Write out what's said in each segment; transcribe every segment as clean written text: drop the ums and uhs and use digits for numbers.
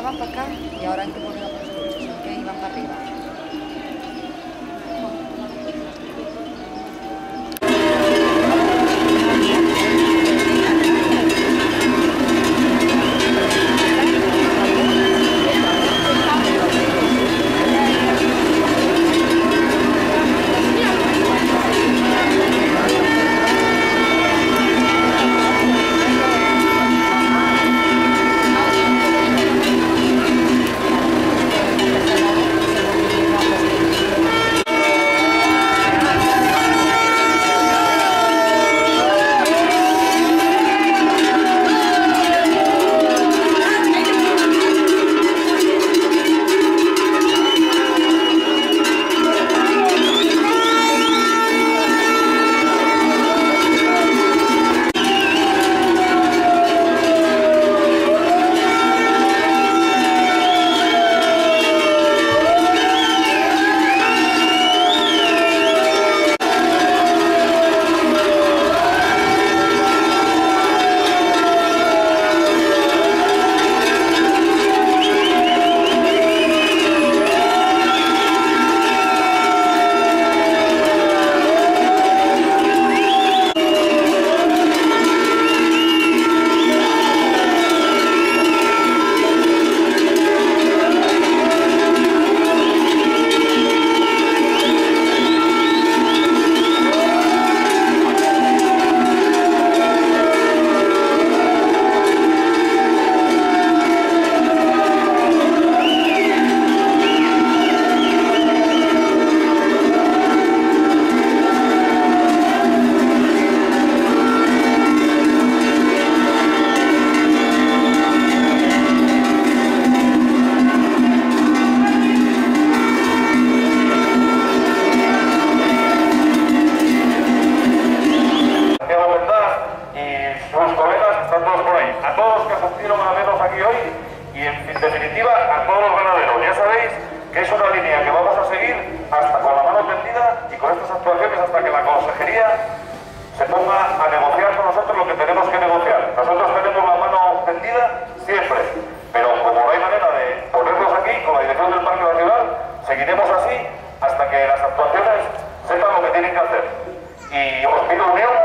van para acá y ahora han que volver a por los coches, son que iban para arriba. En definitiva, a todos los ganaderos, ya sabéis que es una línea que vamos a seguir hasta con la mano tendida y con estas actuaciones hasta que la consejería se ponga a negociar con nosotros lo que tenemos que negociar. Nosotros tenemos la mano tendida siempre, pero como no hay manera de ponernos aquí con la dirección del Parque Nacional, seguiremos así hasta que las actuaciones sepan lo que tienen que hacer. Y os pido unión,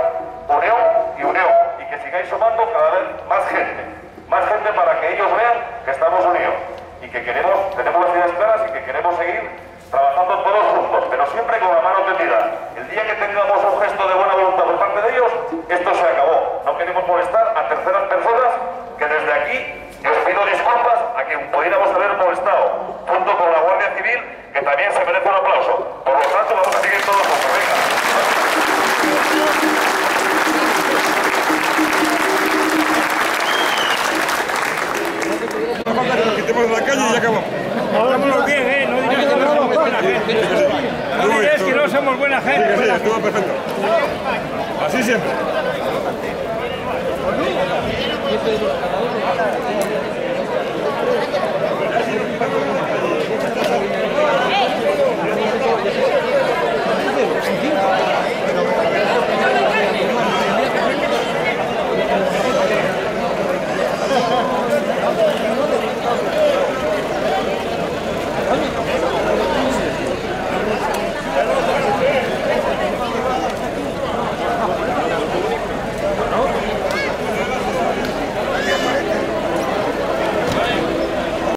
unión y unión, y que sigáis sumando cada vez más gente para que ellos vean que estamos unidos y que tenemos las ideas claras y que queremos seguir trabajando todos juntos, pero siempre con la mano tendida. El día que tengamos un gesto de buena voluntad por parte de ellos, esto se acabó. No queremos molestar a terceras personas, que desde aquí os pido disculpas a quien pudiéramos haber molestado, junto con la Guardia Civil, que también se merece un aplauso. Por lo tanto, vamos a seguir todos juntos. Venga. Que nos quitemos de la calle y ya acabamos. Vámonos bien, no digas que no somos buena gente. No digas que no somos buena gente. Sí, estuvo perfecto. Así siempre.